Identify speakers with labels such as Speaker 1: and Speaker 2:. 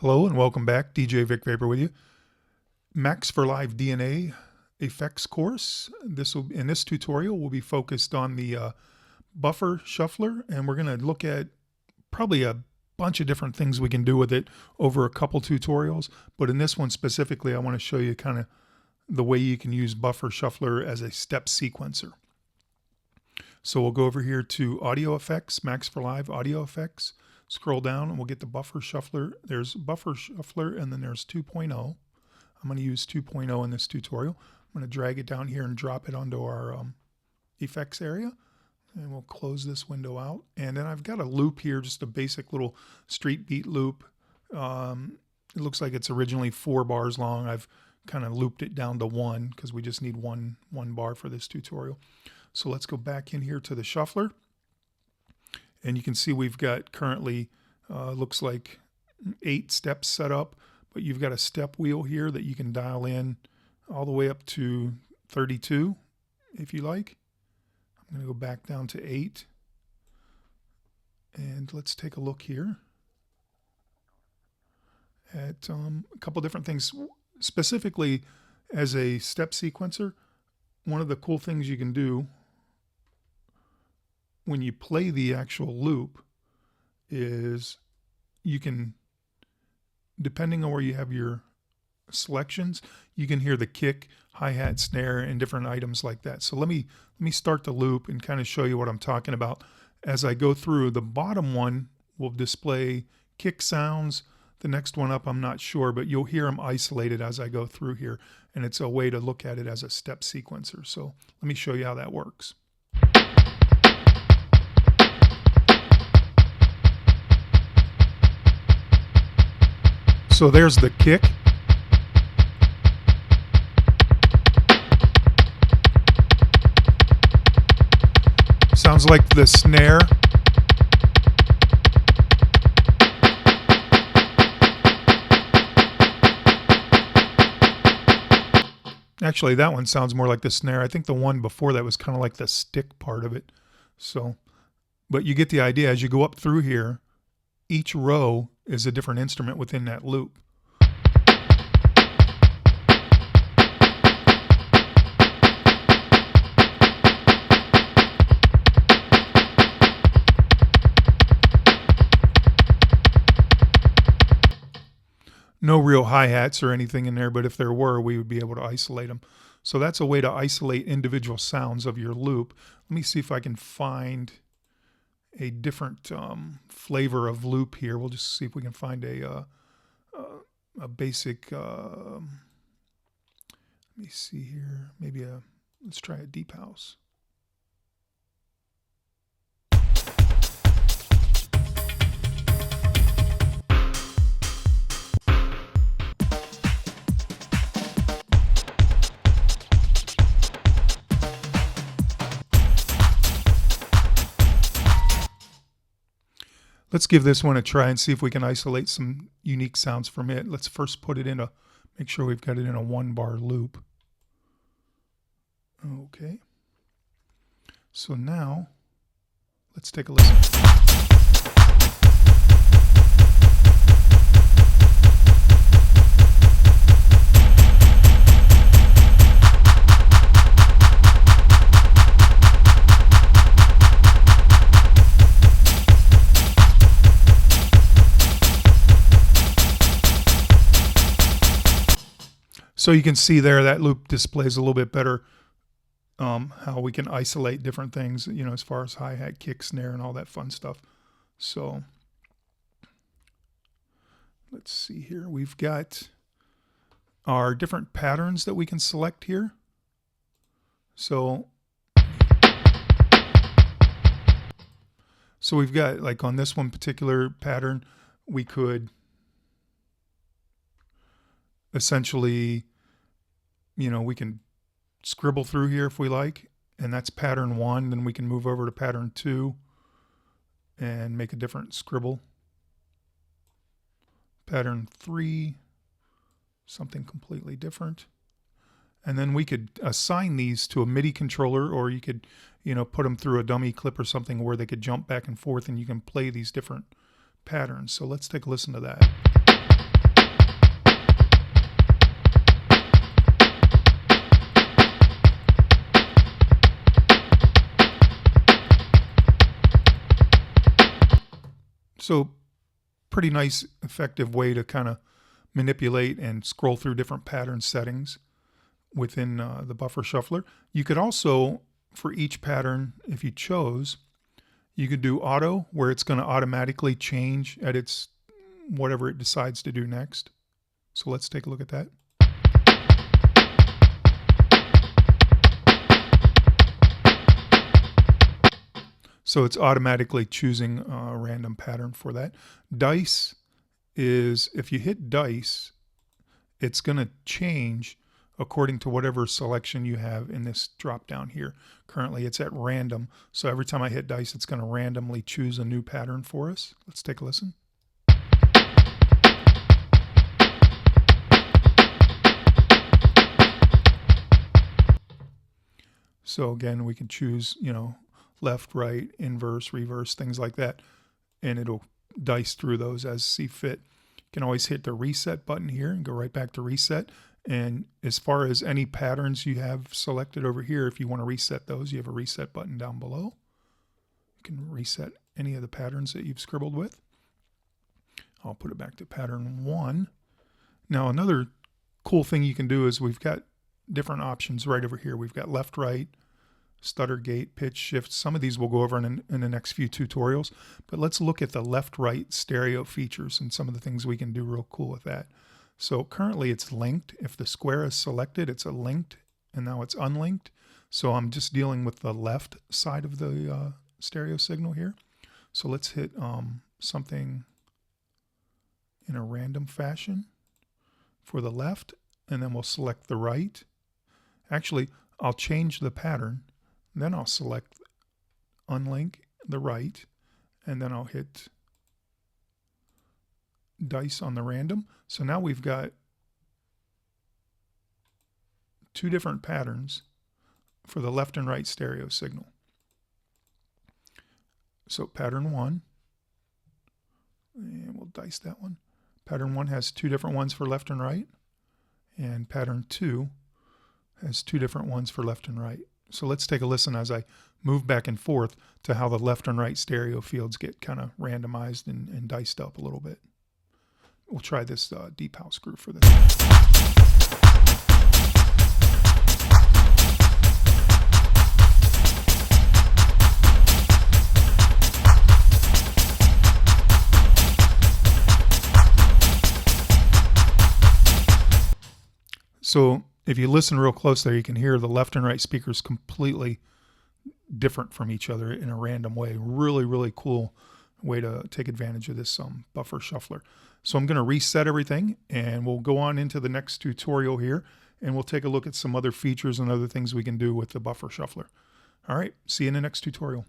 Speaker 1: Hello and welcome back. DJ Vic Vapor with you. Max for Live DNA effects course. In this tutorial we'll be focused on the buffer shuffler, and we're going to look at probably a bunch of different things we can do with it over a couple tutorials. But in this one specifically, I want to show you kind of the way you can use buffer shuffler as a step sequencer. So we'll go over here to audio effects, Max for Live audio effects. Scroll down and we'll get the buffer shuffler. There's buffer shuffler and then there's 2.0. I'm going to use 2.0 in this tutorial. I'm going to drag it down here and drop it onto our effects area. And we'll close this window out. And then I've got a loop here, just a basic little street beat loop. It looks like it's originally 4 bars long. I've kind of looped it down to 1 because we just need one bar for this tutorial. So let's go back in here to the shuffler. And you can see we've got currently, looks like 8 steps set up, but you've got a step wheel here that you can dial in all the way up to 32 if you like. I'm going to go back down to 8. And let's take a look here at a couple different things. Specifically, as a step sequencer, one of the cool things you can do when you play the actual loop is you can, depending on where you have your selections, you can hear the kick, hi-hat, snare, and different items like that. So let me start the loop and kind of show you what I'm talking about. As I go through, the bottom one will display kick sounds. The next one up, I'm not sure, but you'll hear them isolated as I go through here, and it's a way to look at it as a step sequencer. So let me show you how that works. So there's the kick. Sounds like the snare. Actually, that one sounds more like the snare. I think the one before that was kind of like the stick part of it. So, but you get the idea. As you go up through here, each row is a different instrument within that loop. No real hi-hats or anything in there, but if there were, we would be able to isolate them. So that's a way to isolate individual sounds of your loop. Let me see if I can find a different flavor of loop here. We'll just see if we can find a basic, let me see here, maybe let's try a deep house. Let's give this one a try and see if we can isolate some unique sounds from it. Let's first put it in make sure we've got it in a 1-bar loop. Okay. So now, let's take a listen. So you can see there that loop displays a little bit better how we can isolate different things, you know, as far as hi-hat, kick, snare, and all that fun stuff. So let's see here. We've got our different patterns that we can select here. So we've got, like on this one particular pattern, we could essentially, you know, we can scribble through here if we like, and that's pattern 1. Then we can move over to pattern 2 and make a different scribble. Pattern 3, something completely different. And then we could assign these to a MIDI controller, or you could, you know, put them through a dummy clip or something where they could jump back and forth and you can play these different patterns. So let's take a listen to that. So pretty nice, effective way to kind of manipulate and scroll through different pattern settings within the buffer shuffler. You could also, for each pattern, if you chose, you could do auto, where it's going to automatically change at its whatever it decides to do next. So let's take a look at that. So it's automatically choosing a random pattern for that. Dice is, if you hit dice, it's going to change according to whatever selection you have in this drop down here. Currently it's at random, so every time I hit dice, it's going to randomly choose a new pattern for us. Let's take a listen. So again, we can choose, left, right, inverse, reverse, things like that, and it'll dice through those as see fit. You can always hit the reset button here and go right back to reset. And as far as any patterns you have selected over here, if you want to reset those, you have a reset button down below. You can reset any of the patterns that you've scribbled with. I'll put it back to pattern 1. Now another cool thing you can do is we've got different options right over here. We've got left, right, stutter, gate, pitch, shift. Some of these we'll go over in the next few tutorials, but let's look at the left, right stereo features and some of the things we can do real cool with that. So currently it's linked. If the square is selected, it's a linked, and now it's unlinked. So I'm just dealing with the left side of the stereo signal here. So let's hit something in a random fashion for the left, and then we'll select the right. Actually, I'll change the pattern, then I'll select unlink the right, and then I'll hit dice on the random. So now we've got 2 different patterns for the left and right stereo signal. So pattern 1, and we'll dice that one. Pattern 1 has 2 different ones for left and right, and pattern 2 has 2 different ones for left and right. So let's take a listen as I move back and forth to how the left and right stereo fields get kind of randomized and diced up a little bit. We'll try this deep house groove for this. So if you listen real close there, you can hear the left and right speakers completely different from each other in a random way. Really, really cool way to take advantage of this buffer shuffler. So I'm going to reset everything, and we'll go on into the next tutorial here, and we'll take a look at some other features and other things we can do with the buffer shuffler. All right, see you in the next tutorial.